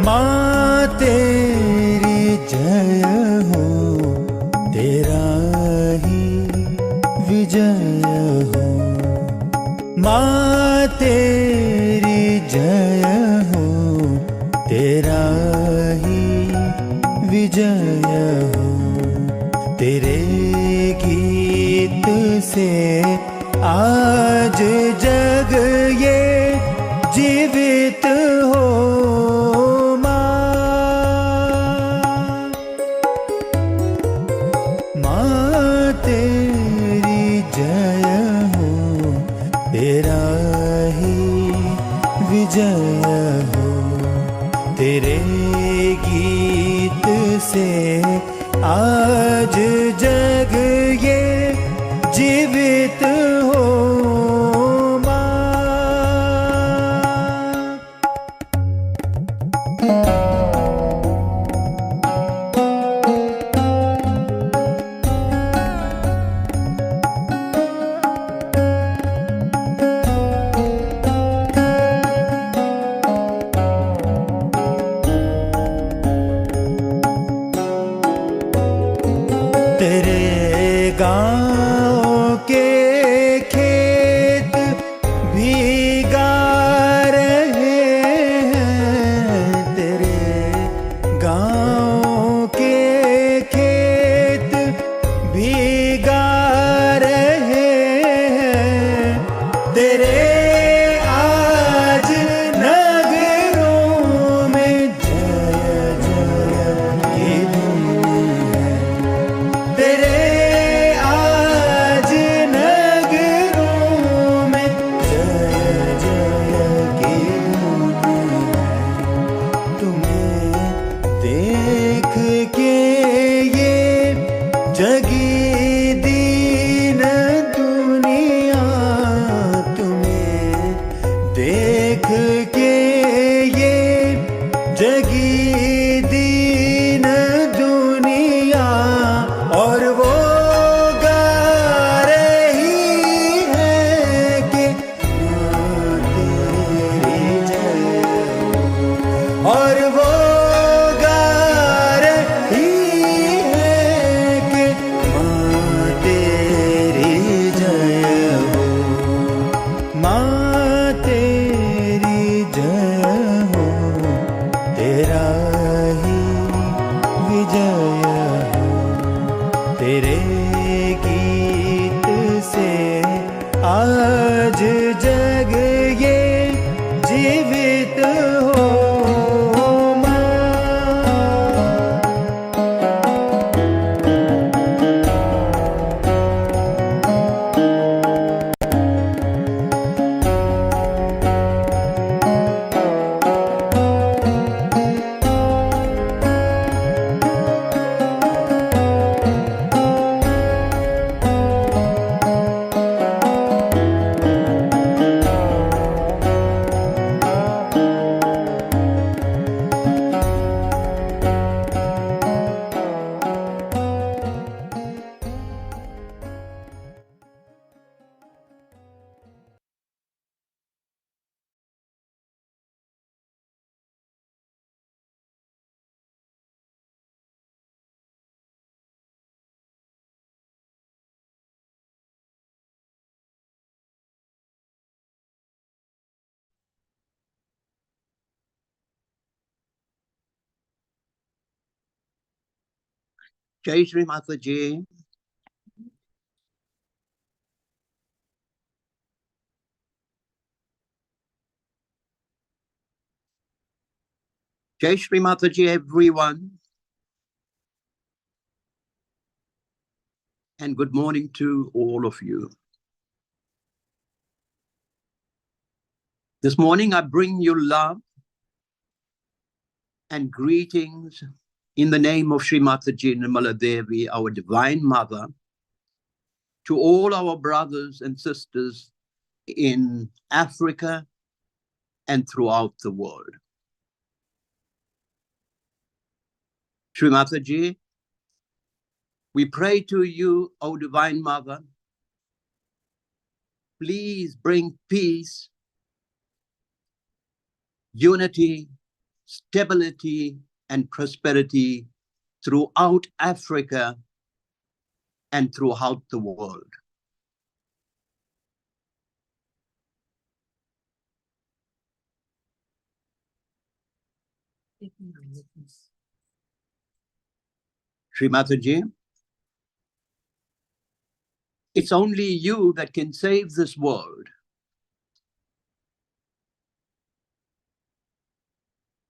माँ तेरी जय हो, तेरा ही विजय हो। माँ तेरी जय हो, तेरा ही विजय हो। तेरे गीत से आज जग ये जीवित हो। तेरी जय हो, तेरा ही विजय हो। तेरे गीत से आज जग ये जीवित हो। तेरे तेरे आज नगरों में जय जय की धूम है। तेरे आज नगरों में जय जय की धूम है। तुम्हें देख के ये जगी दीन दुनिया, तुम्हें देख के ये जगी दीन दुनिया, और वो गा रही है कि माँ तेरी जय, और वो गा रही है कि माँ तेरी जय हो। माँ तेरी जय हो, तेरा ही विजय हो। तेरे गीत से आज जग ये जीवित हो। माँ Jai Shri Mataji. Jai Shri Mataji, everyone. And good morning to all of you. This morning I bring you love and greetings in the name of Shri Mataji Nirmala Devi, our Divine Mother, to all our brothers and sisters in Africa and throughout the world. Shri Mataji, we pray to you, O Divine Mother, please bring peace, unity, stability, and prosperity throughout Africa and throughout the world. Shri Mataji, it's only you that can save this world.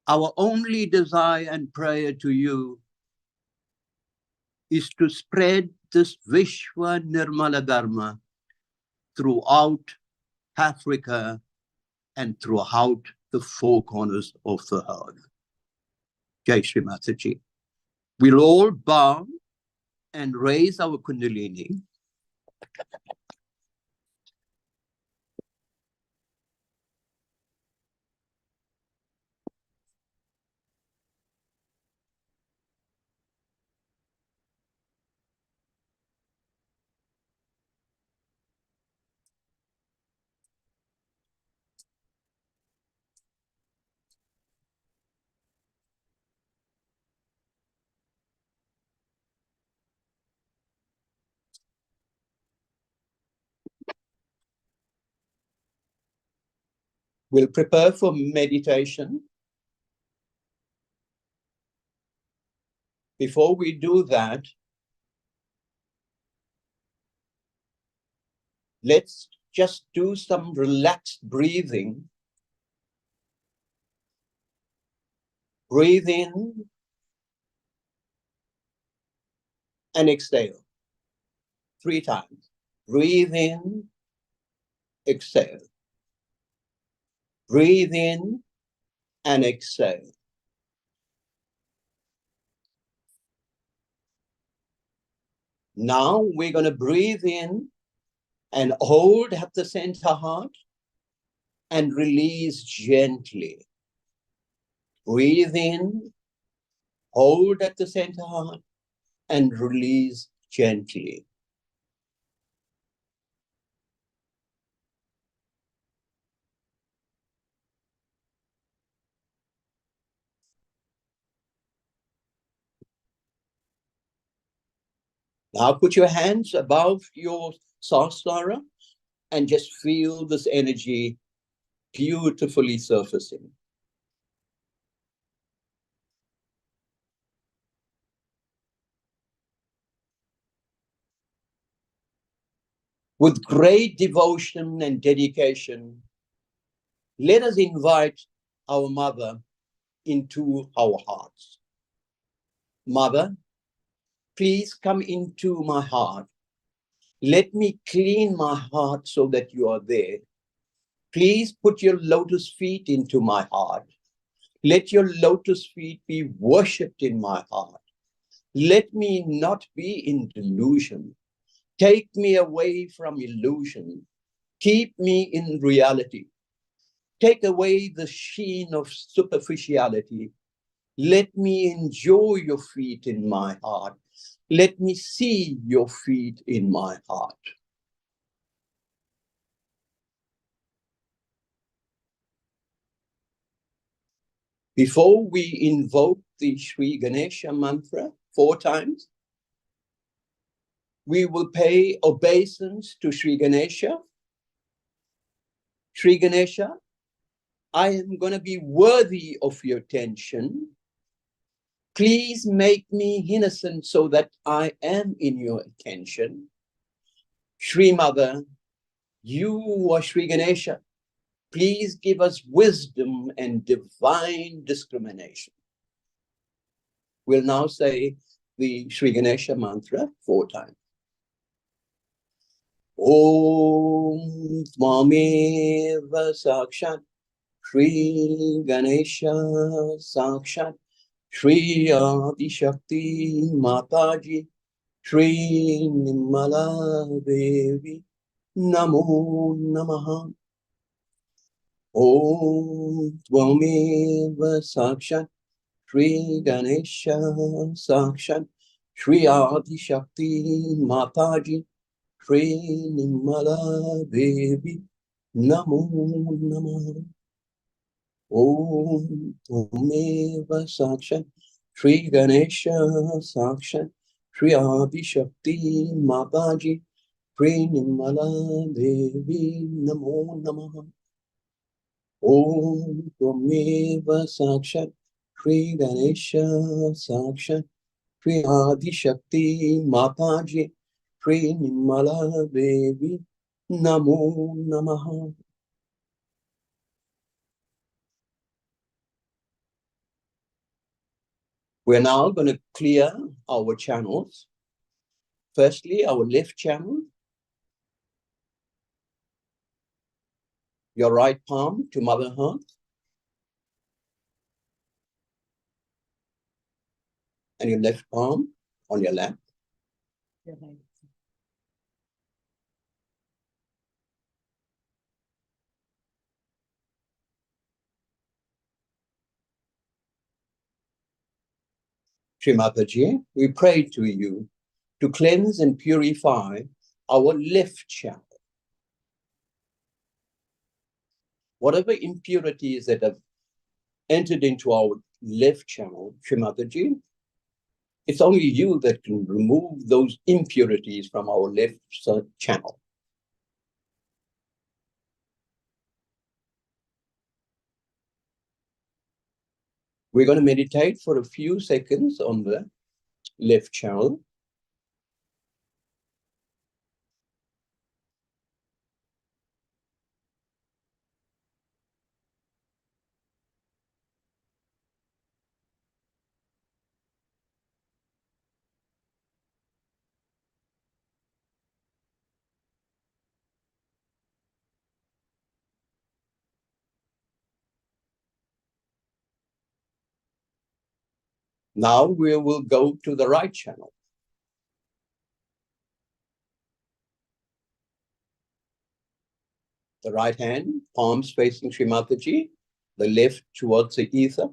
Our only desire and prayer to you is to spread this Vishwa Nirmala Dharma throughout Africa and throughout the four corners of the earth. Jai Shri Mataji. We'll all bow and raise our Kundalini. We'll prepare for meditation. Before we do that, let's just do some relaxed breathing. Breathe in and exhale 3 times. Breathe in, exhale. Breathe in and exhale. Now we're going to breathe in and hold at the center heart and release gently. Breathe in, hold at the center heart and release gently. Now put your hands above your Sahasrara and just feel this energy beautifully surfacing. With great devotion and dedication, let us invite our mother into our hearts. Mother, please come into my heart. Let me clean my heart so that you are there. Please put your lotus feet into my heart. Let your lotus feet be worshipped in my heart. Let me not be in delusion. Take me away from illusion. Keep me in reality. Take away the sheen of superficiality. Let me enjoy your feet in my heart. Let me see your feet in my heart. Before we invoke the Sri Ganesha mantra 4 times, we will pay obeisance to Sri Ganesha. Sri Ganesha, I am going to be worthy of your attention. Please make me innocent so that I am in your attention. Sri Mother, you are Sri Ganesha. Please give us wisdom and divine discrimination. We'll now say the Sri Ganesha mantra 4 times. Om Tvameva Sakshat Sri Ganesha Sakshat Sri Adi Shakti Mataji Sri Nirmala Devi Namo Namaha. Om Tvameva Sakshat Sri Ganesha Sakshat Sri Adi Shakti Mataji Sri Nirmala Devi Namo Namaha. Om Tvameva Sakshat Sri Ganesha Sakshat Sri Adi Shakti Mataji Sri Nirmala Devi Namo Namaha. Om Tvameva Sakshat Sri Ganesha Sakshat Sri Adi Shakti Mataji Sri Nirmala Devi Namo Namaha. We're now going to clear our channels. Firstly, our left channel. Your right palm to Mother Heart. And your left palm on your lap. Shri Mataji, we pray to you to cleanse and purify our left channel. Whatever impurities that have entered into our left channel, Shri Mataji, it's only you that can remove those impurities from our left channel. We're going to meditate for a few seconds on the left channel. Now we will go to the right channel. The right hand, palms facing Shri Mataji, the left towards the ether.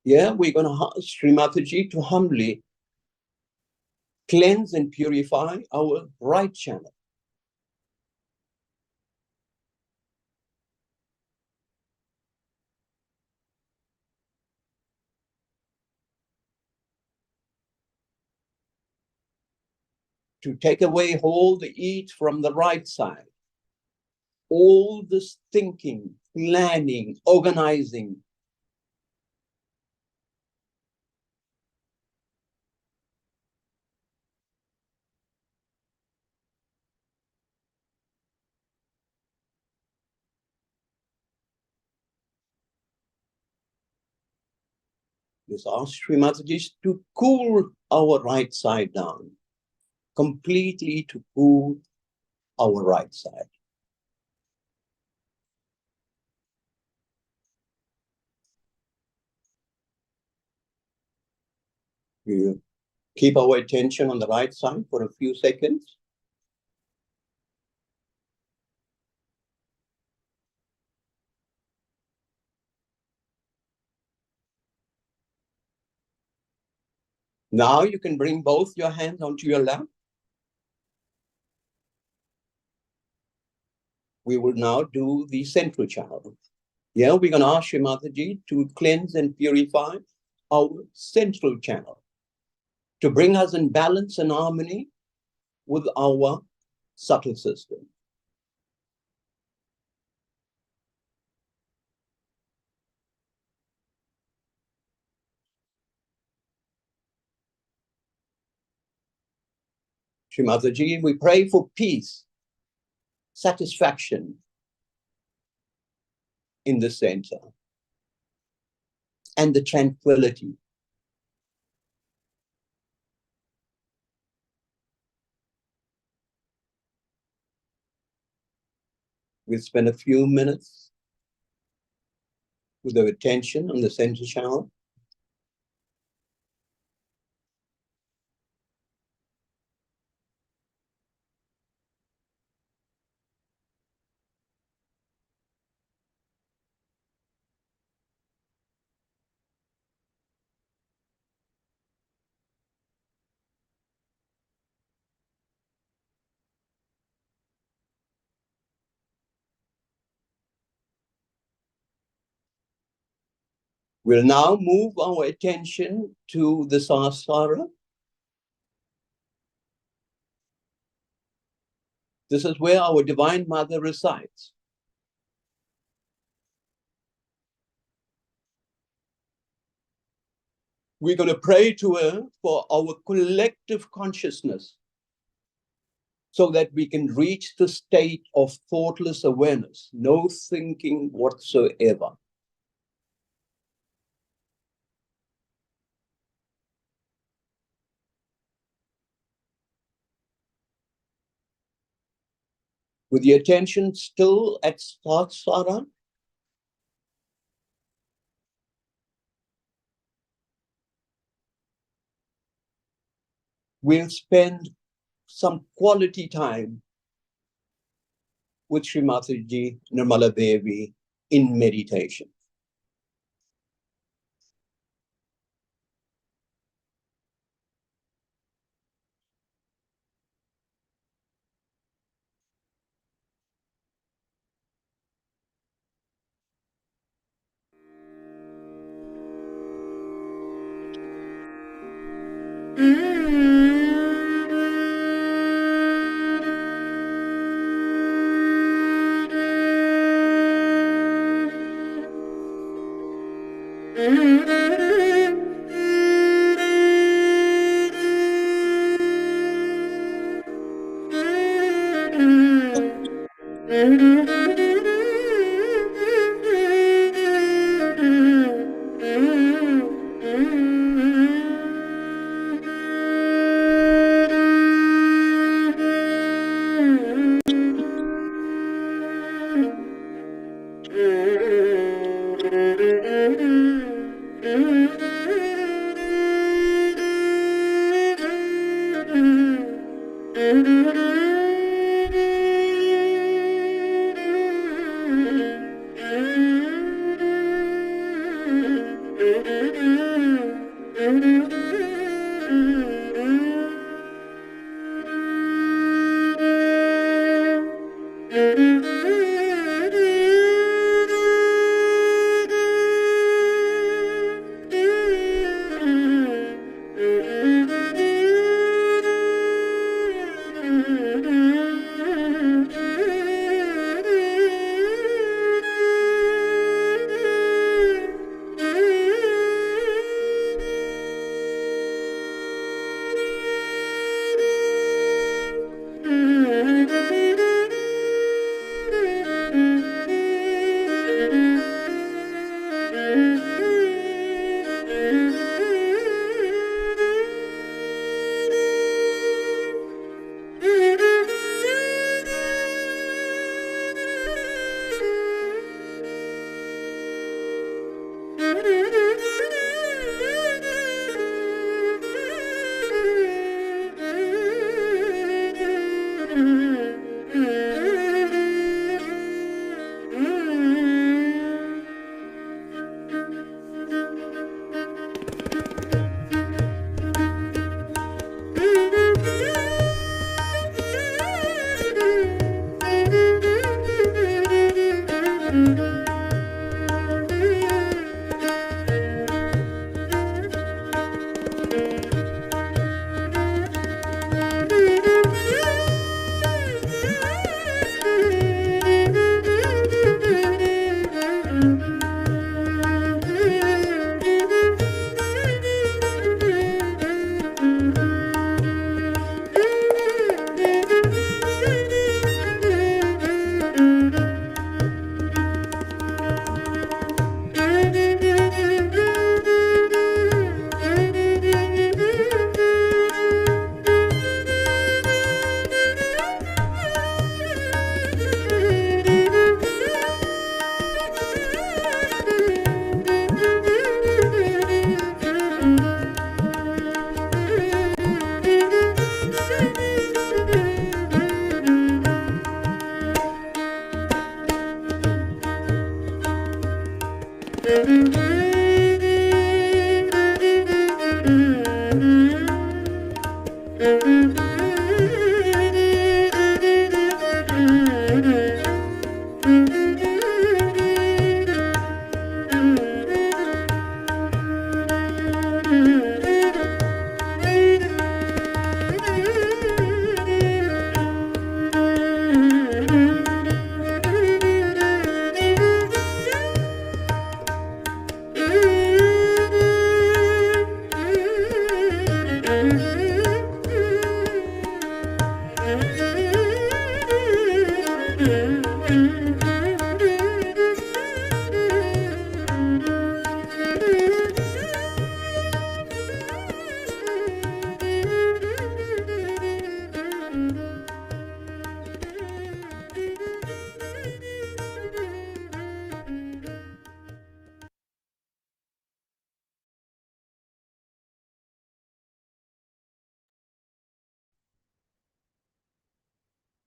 Yeah, we're going to ask Shri Mataji to humbly cleanse and purify our right channel. To take away all the heat from the right side. All this thinking, planning, organizing. This asks Shri Mataji to cool our right side down. Completely to cool our right side. We keep our attention on the right side for a few seconds. Now you can bring both your hands onto your lap. We will now do the central channel. Yeah, we're going to ask Shri Mataji to cleanse and purify our central channel, to bring us in balance and harmony with our subtle system. Shri Mataji, we pray for peace, satisfaction in the center, and the tranquility. We'll spend a few minutes with our attention on the center channel. We'll now move our attention to the Sahasrara. This is where our Divine Mother resides. We're going to pray to her for our collective consciousness so that we can reach the state of thoughtless awareness, no thinking whatsoever. With the attention still at Sahasrara, we'll spend some quality time with Shri Mataji Nirmala Devi in meditation.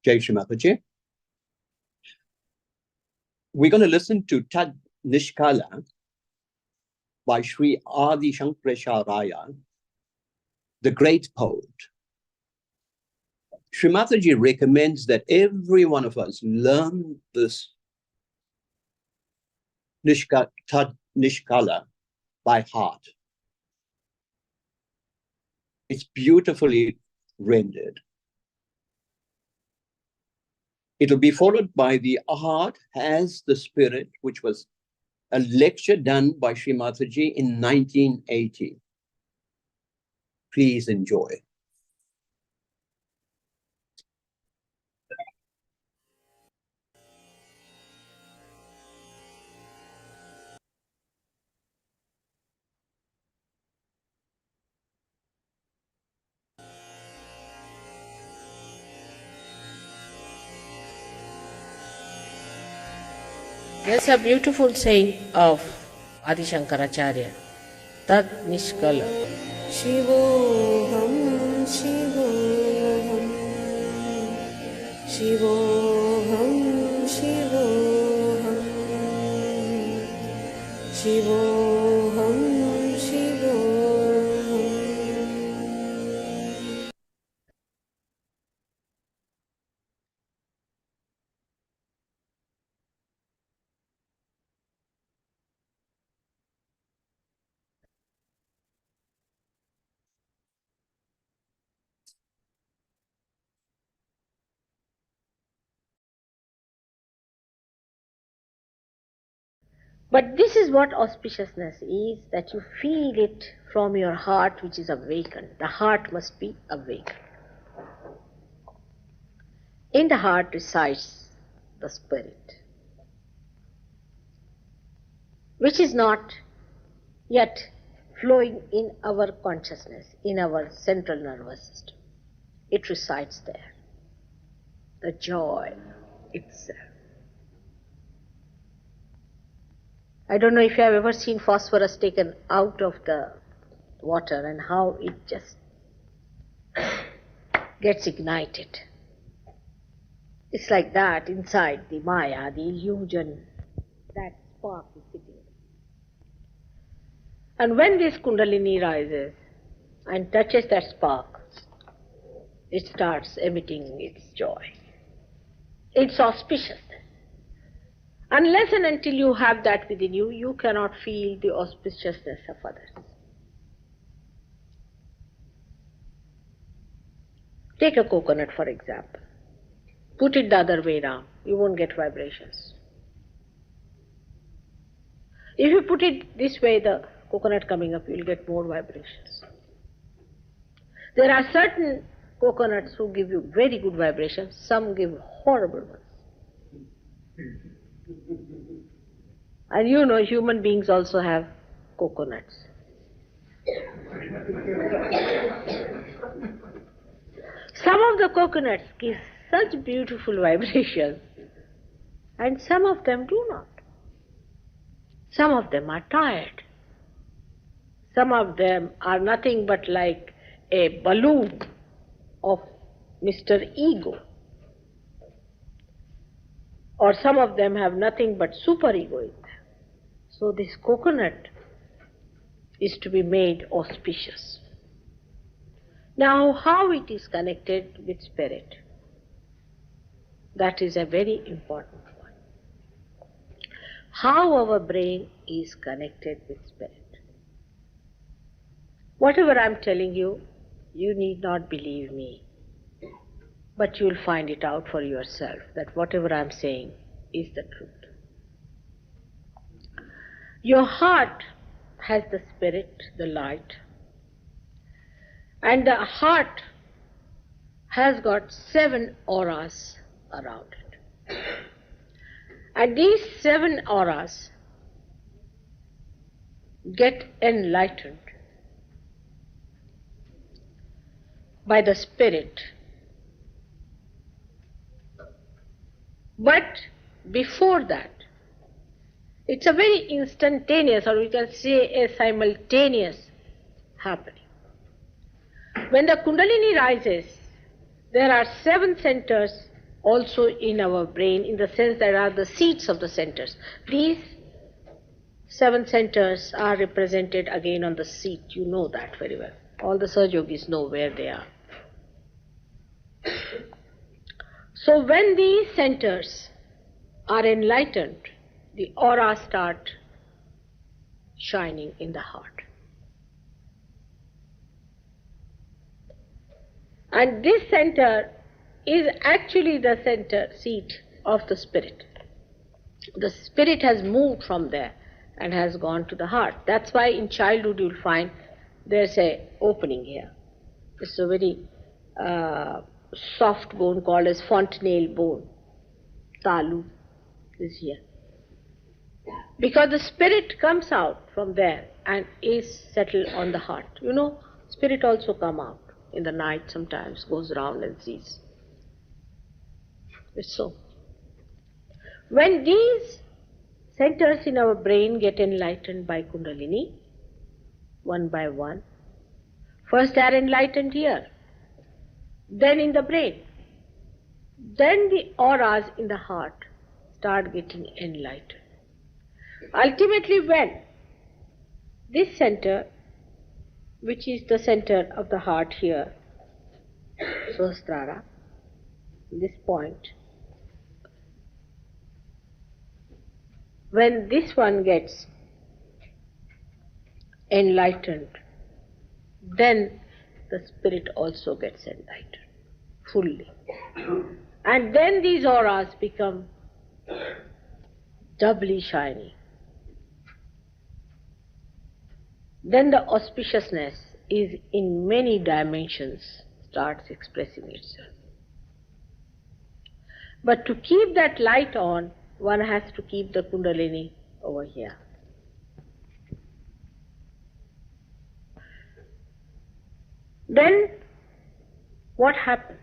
Jai Shri Mataji. We're going to listen to Tad Nishkala by Sri Adi Shankaracharya, the great poet. Shri Mataji recommends that every one of us learn this Tad Nishkala by heart. It's beautifully rendered. It'll be followed by the Heart Has the Spirit, which was a lecture done by Shri Mataji in 1980. Please enjoy. There's a beautiful saying of Adi Shankaracharya, Tad Nishkala. Shivoham, Shivoham. शिवोऽहं शिवोऽहं शिवोऽहं शिवोऽहम् But this is what auspiciousness is, that you feel it from your heart which is awakened. The heart must be awakened. In the heart resides the spirit, which is not yet flowing in our consciousness, in our central nervous system. It resides there. The joy itself. I don't know if you have ever seen phosphorus taken out of the water and how it just gets ignited. It's like that inside the Maya, the illusion, that spark is sitting. And when this Kundalini rises and touches that spark, it starts emitting its joy, its auspiciousness. Unless and until you have that within you, you cannot feel the auspiciousness of others. Take a coconut, for example. Put it the other way around, you won't get vibrations. If you put it this way, the coconut coming up, you'll get more vibrations. There are certain coconuts who give you very good vibrations, some give horrible ones. And you know, human beings also have coconuts. Some of the coconuts give such beautiful vibrations, and some of them do not. Some of them are tired. Some of them are nothing but like a balloon of Mr. Ego. Or some of them have nothing but superego in them. So this coconut is to be made auspicious. Now, how it is connected with spirit? That is a very important point. How our brain is connected with spirit. Whatever I am telling you, you need not believe me, but you will find it out for yourself that whatever I am saying is the truth. Your heart has the spirit, the light, and the heart has got 7 auras around it. And these 7 auras get enlightened by the spirit. But before that, it's a very instantaneous, or we can say a simultaneous happening. When the Kundalini rises, there are 7 centers also in our brain, in the sense there are the seats of the centers. These 7 centers are represented again on the seat. You know that very well. All the Sahaja Yogis know where they are. So when these centers are enlightened, the auras start shining in the heart. And this center is actually the center seat of the spirit. The spirit has moved from there and has gone to the heart. That's why in childhood you'll find there's a opening here. It's a very soft bone called as fontanelle bone. Talu is here. Because the spirit comes out from there and is settled on the heart. You know, spirit also come out in the night sometimes, goes around and sees. It's so. When these centers in our brain get enlightened by Kundalini, one by one, first they are enlightened here, then in the brain. then the auras in the heart start getting enlightened. Ultimately, when this center, which is the center of the heart here, Sahasrara, this point, when this one gets enlightened, then the spirit also gets enlightened fully. And then these auras become doubly shiny. Then the auspiciousness is in many dimensions starts expressing itself. But to keep that light on, one has to keep the Kundalini over here. Then what happens?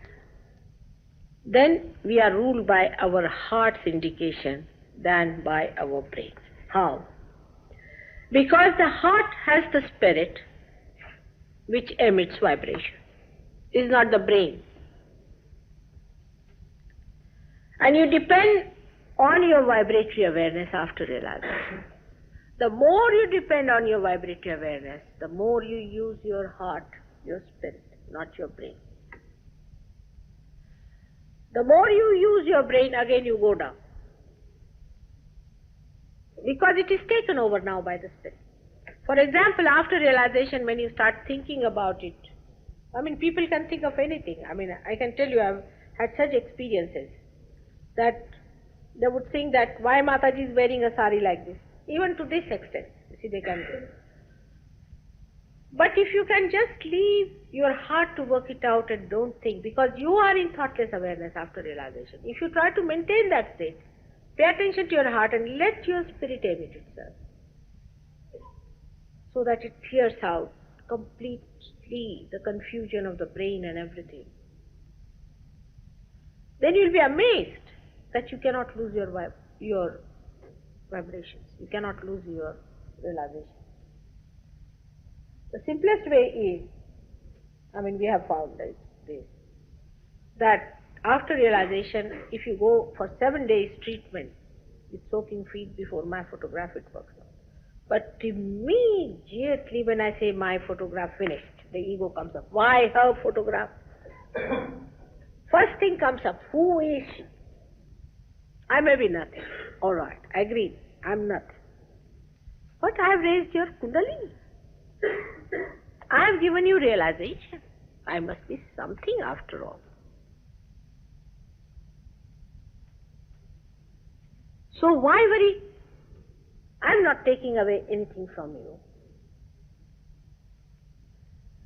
Then we are ruled by our heart's indication than by our brain. How? Because the heart has the spirit which emits vibration. It is not the brain. And you depend on your vibratory awareness after realization. The more you depend on your vibratory awareness, the more you use your heart, your spirit, not your brain. The more you use your brain, again you go down. Because it is taken over now by the spirit. For example, after realization, when you start thinking about it, people can think of anything. I can tell you, I've had such experiences that they would think that why Mataji is wearing a sari like this. Even to this extent, you see, they can do. But if you can just leave your heart to work it out and don't think, because you are in thoughtless awareness after realization. If you try to maintain that state, pay attention to your heart and let your spirit emit itself, so that it clears out completely the confusion of the brain and everything. Then you'll be amazed that you cannot lose your vibrations. You cannot lose your realization. The simplest way is, we have found this, that after realization, if you go for 7 days treatment with soaking feet before my photograph, it works out. But immediately when I say my photograph finished, the ego comes up. Why her photograph? First thing comes up, who is she? I may be nothing. All right, agreed, I'm nothing. But I have raised your Kundalini. I have given you realization. I must be something after all. So why worry? I'm not taking away anything from you.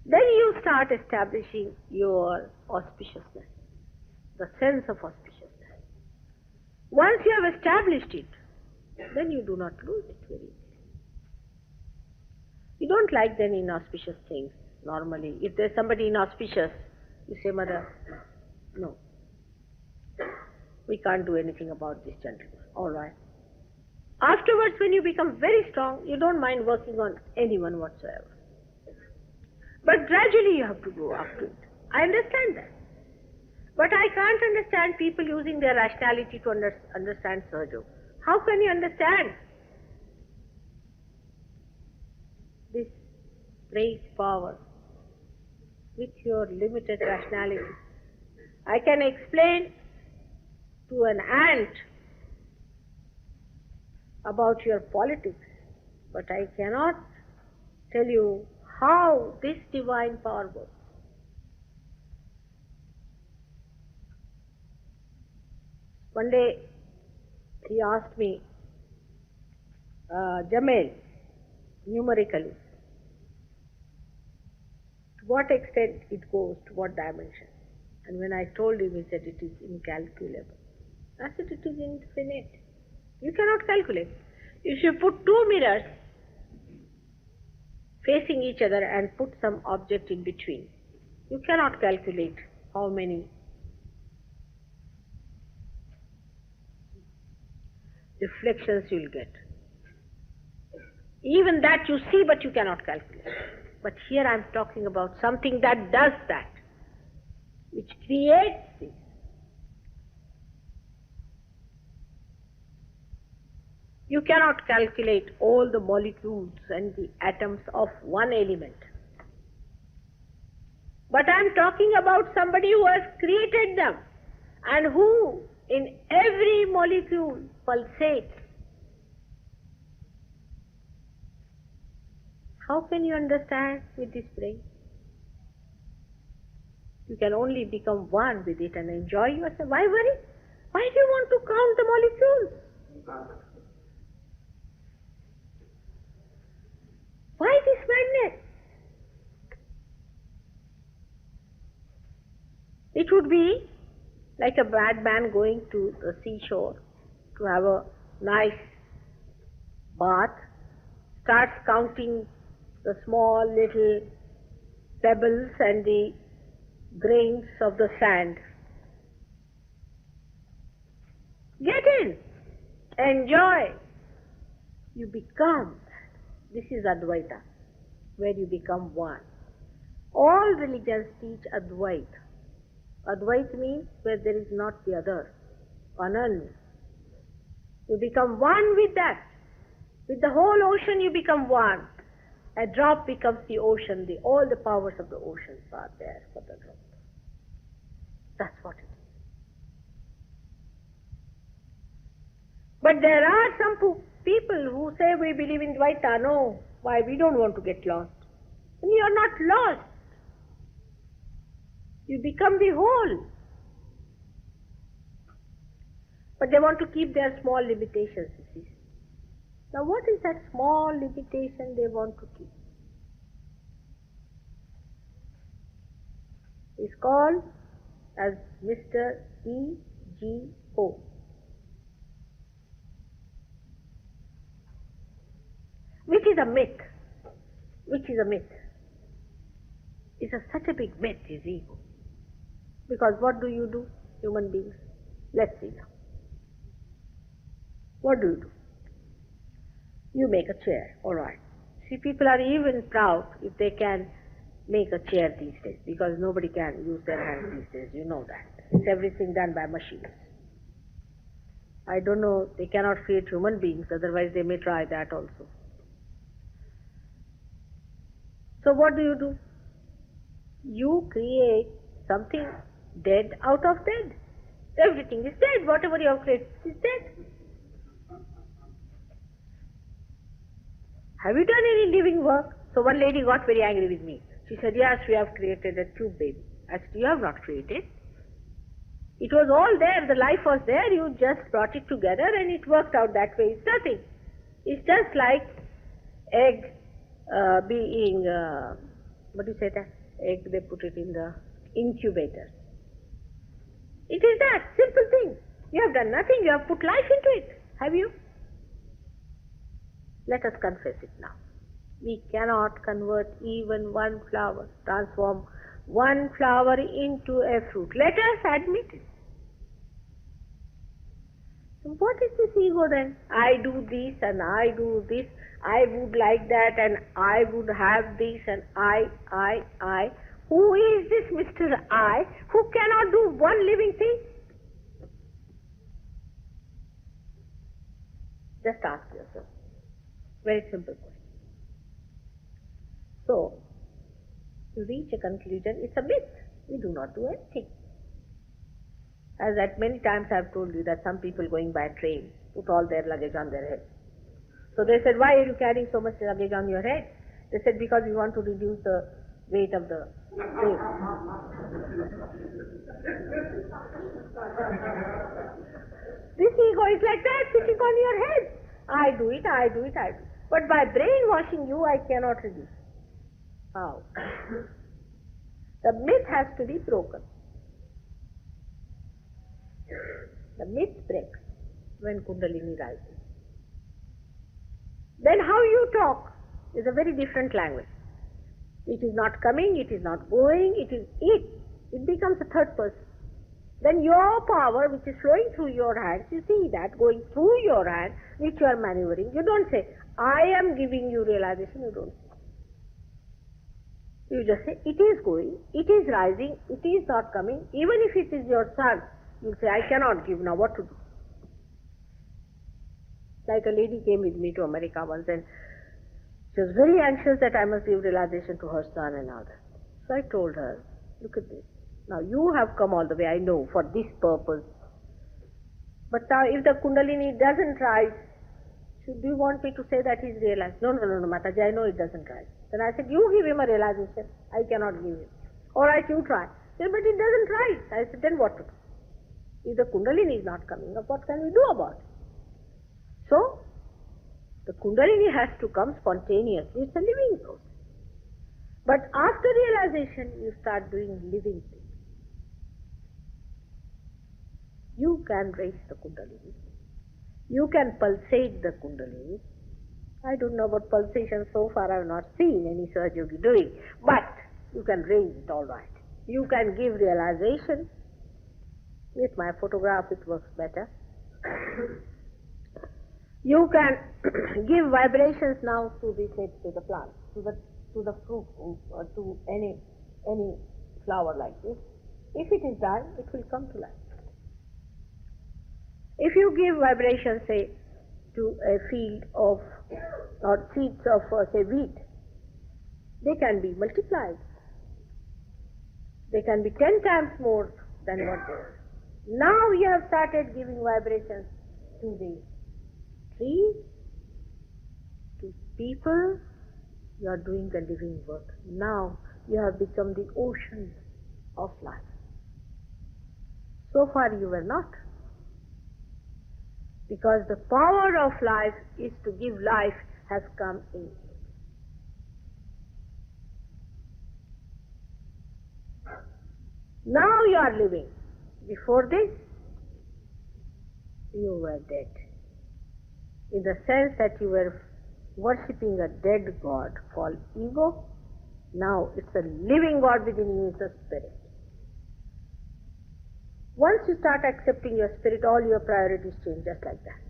Then you start establishing your auspiciousness, the sense of auspiciousness. Once you have established it, then you do not lose it very easily. You don't like then inauspicious things normally. If there's somebody inauspicious, you say, Mother, no, we can't do anything about this gentleman. All right. Afterwards, when you become very strong, you don't mind working on anyone whatsoever. But gradually you have to go up to it. I understand that. But I can't understand people using their rationality to understand Sahaja. How can you understand this great power with your limited rationality? I can explain to an ant about your politics, but I cannot tell you how this divine power works. One day he asked me, Jamel, numerically, to what extent it goes, to what dimension? And when I told him, he said it is incalculable. I said it is infinite. You cannot calculate. If you put two mirrors facing each other and put some object in between, you cannot calculate how many reflections you will get. Even that you see, but you cannot calculate. But here I am talking about something that does that, which creates this. You cannot calculate all the molecules and the atoms of one element. But I am talking about somebody who has created them and who in every molecule pulsates. How can you understand with this brain? You can only become one with it and enjoy yourself. Why worry? Why do you want to count the molecules? Why this madness? It would be like a bad man going to the seashore to have a nice bath, starts counting the small little pebbles and the grains of the sand. Get in, enjoy. You become. This is Advaita, where you become one. All religions teach Advaita. Advaita means where there is not the other, Ananya. You become one with that. With the whole ocean you become one. A drop becomes the ocean. All the powers of the oceans are there for the drop. That's what it is. But there are some people who say we believe in Dvaita. No, why? We don't want to get lost. And you are not lost. You become the whole. But they want to keep their small limitations, you see. Now what is that small limitation they want to keep? It's called as Mr. EGO. Which is a myth. Which is a myth. It's such a big myth, is ego. Because what do you do, human beings? Let's see now. What do? You make a chair, all right. See, people are even proud if they can make a chair these days, because nobody can use their hands these days, you know that. It's everything done by machines. I don't know, they cannot create human beings, otherwise they may try that also. So what do? You create something dead out of dead. Everything is dead. Whatever you have created is dead. Have you done any living work? So one lady got very angry with me. She said, yes, we have created a tube baby. I said, you have not created. It was all there. The life was there. You just brought it together and it worked out that way. It's nothing. It's just like egg being, what do you say that? Egg, they put it in the incubator. It is that simple thing. You have done nothing. You have put life into it. Have you? Let us confess it now. We cannot convert even one flower, transform one flower into a fruit. Let us admit it. So what is this ego then? I do this and I do this. I would like that and I would have this and I. Who is this Mr. I who cannot do one living thing? Just ask yourself. Very simple question. So, to reach a conclusion, it's a myth. We do not do anything. As that many times I have told you that some people going by train put all their luggage on their head. So they said, why are you carrying so much luggage on your head? They said, because we want to reduce the weight of the train. This ego is like that, sitting on your head. I do it. But by brainwashing you, I cannot reduce. How? The myth has to be broken. The myth breaks when Kundalini rises. Then how you talk is a very different language. It is not coming, it is not going, it is it. It becomes a third person. Then your power, which is flowing through your hands, you see that going through your hand, which you are maneuvering. You don't say, I am giving you realization, you don't say. You just say, it is going, it is rising, it is not coming. Even if it is your son, you say, I cannot give now, what to do? Like a lady came with me to America once and she was very anxious that I must give realization to her son and all that. So I told her, look at this. Now you have come all the way, I know, for this purpose. But now if the Kundalini doesn't rise, do you want me to say that he's realized? No, Mataji, I know it doesn't rise. Then I said, you give him a realization. I cannot give him. All right, you try. Said, but it doesn't rise. I said, then what to do? If the Kundalini is not coming up, what can we do about it? So, the Kundalini has to come spontaneously. It's a living process. But after realization, you start doing living things. You can raise the Kundalini. You can pulsate the Kundalini. I don't know about pulsation so far. I have not seen any Sahaja Yogi doing. But you can raise it all right. You can give realization. With my photograph it works better. You can give vibrations now to the plant, to the fruit, or to any flower like this. If it is done, it will come to life. If you give vibration, say, to a field of, or seeds of, say, wheat, they can be multiplied. They can be 10 times more than what they are. Now you have started giving vibrations to the trees, to people. You are doing the living work. Now you have become the ocean of life. So far you were not. Because the power of life is to give life has come in. Now you are living. Before this, you were dead. In the sense that you were worshipping a dead God called ego. Now it's a living God within you, is the spirit. Once you start accepting your spirit, all your priorities change just like that.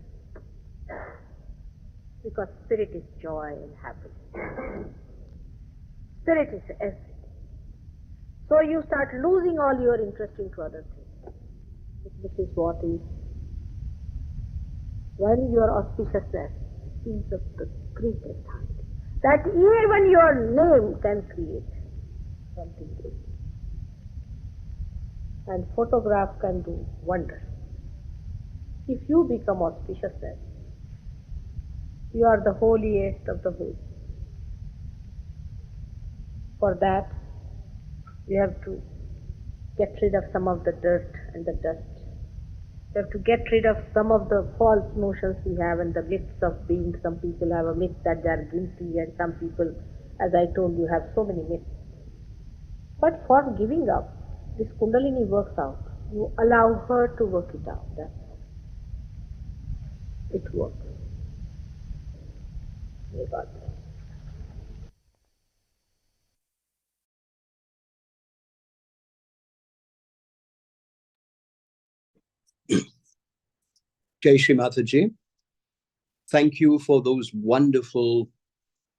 Because spirit is joy and happiness. Spirit is everything. So you start losing all your interest into other things. This is what is when your auspiciousness is of the greatest height. That even your name can create something great. And photograph can do wonders. If you become auspiciousness, you are the holiest of the holy. For that, you have to get rid of some of the dirt and the dust. You have to get rid of some of the false notions we have and the myths of being. Some people have a myth that they are guilty, and some people, as I told you, have so many myths. But for giving up, this Kundalini works out. You allow her to work it out. That's all. It works. May God bless. Jai Shri Mataji, thank you for those wonderful,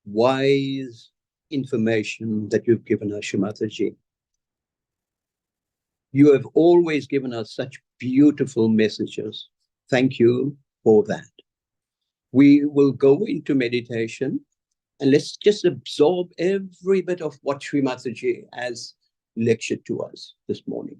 wise information that you've given us, Shri Mataji. You have always given us such beautiful messages. Thank you for that. We will go into meditation and let's just absorb every bit of what Shri Mataji has lectured to us this morning.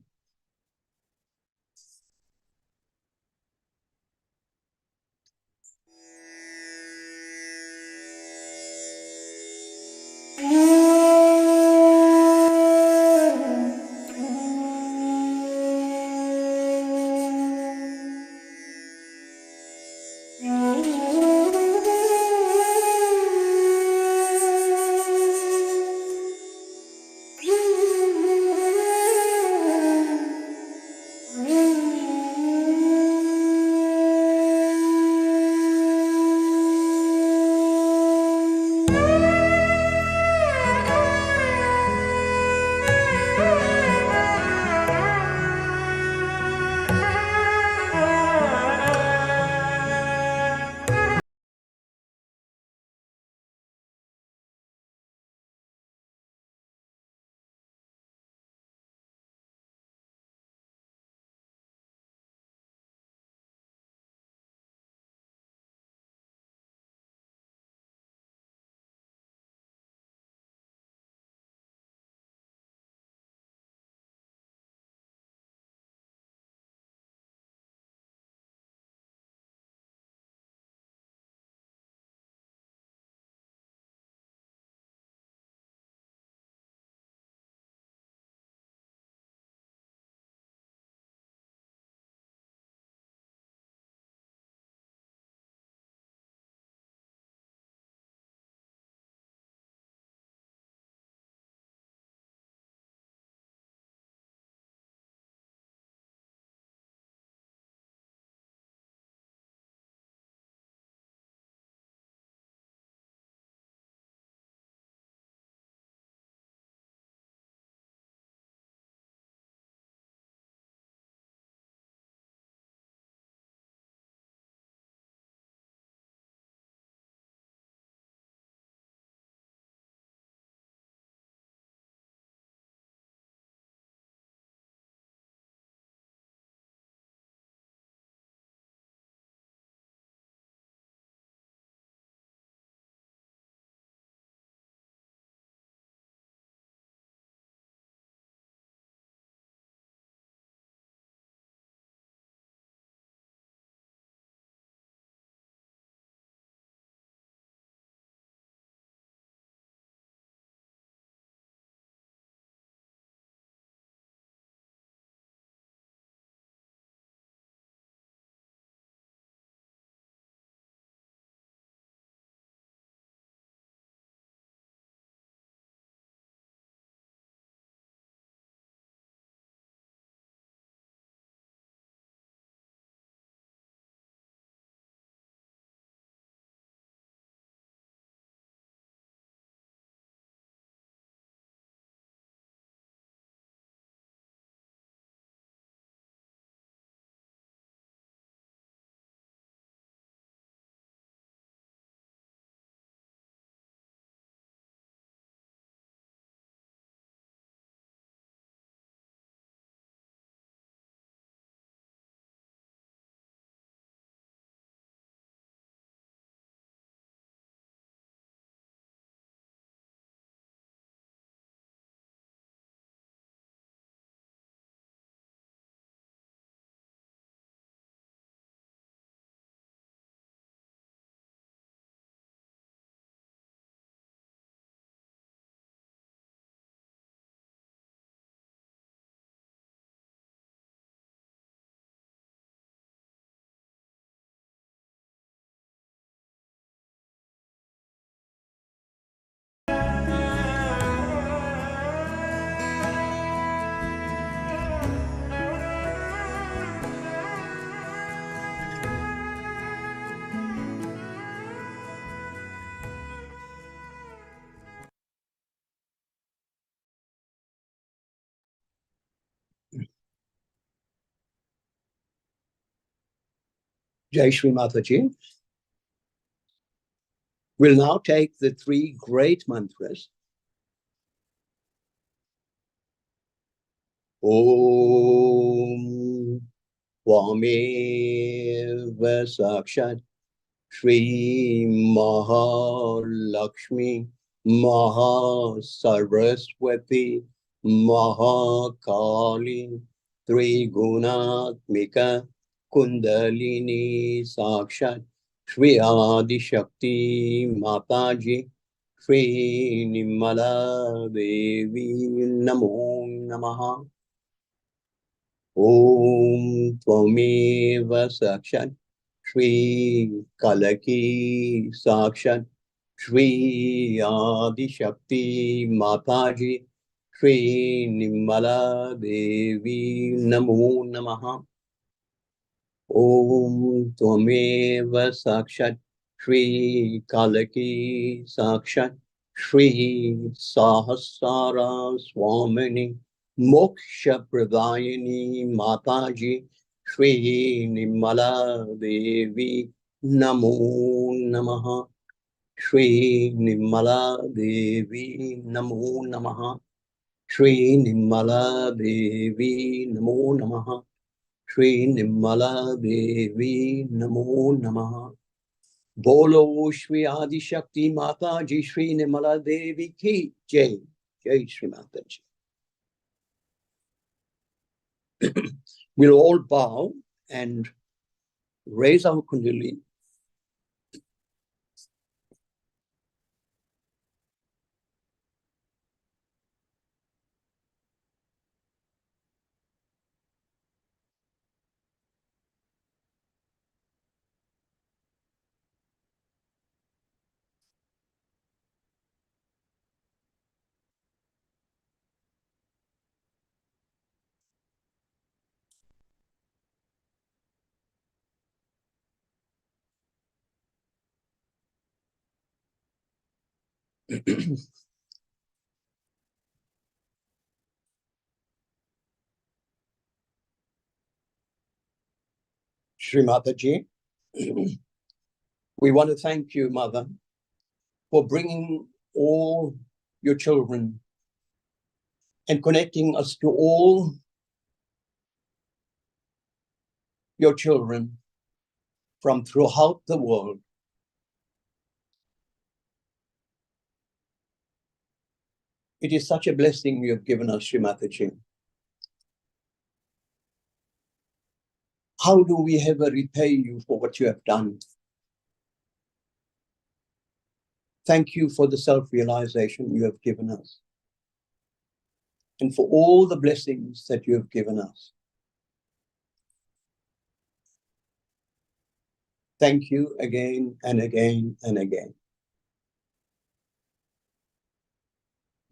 Jai Shri Mataji. We'll now take the three great mantras. Om Tvameva Sakshat Shri Mahalakshmi Mahasaraswati Mahakali Trigunatmika Kundalini Sakshat Shri Adi Shakti Mataji Shri Nimala Devi Namo Namaha. Om Tvameva Sakshat Shri Kalaki Sakshat Shri Adi Shakti Mataji Shri Nimala Devi Namo Namaha. Om Tvameva Sakshat Shri Kalaki Sakshat Shri Sahasrara Swamini Moksha Pradayini Mataji Shri Nimala Devi Namo Namaha. Shri Nimala Devi Namo Namaha. Shri Nimala Devi Namo Namaha. Shri Nimala Devi Namo Namaha. Bolo Shri Adi Shakti Mataji Shri Nimala Devi Ki Jai. Jai Shri Mataji. We'll all bow and raise our kundalini. Shri Mataji, we want to thank you, Mother, for bringing all your children and connecting us to all your children from throughout the world. It is such a blessing you have given us, Shri Mataji. How do we ever repay you for what you have done? Thank you for the self-realization you have given us and for all the blessings that you have given us. Thank you again and again and again.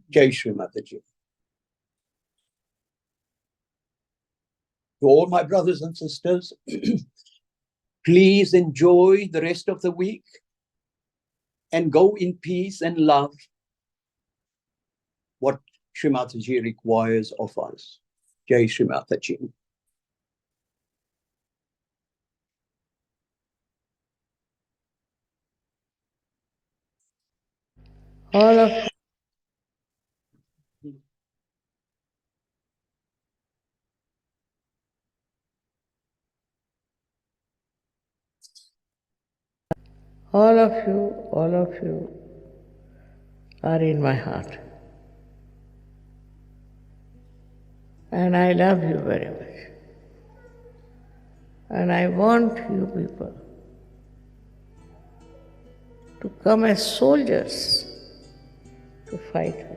Jai Shri Mataji. To all my brothers and sisters, please enjoy the rest of the week and go in peace and love what Shri Mataji requires of us. Jai Shri Mataji. All of all of you are in my heart. And I love you very much. And I want you people to come as soldiers to fight with me.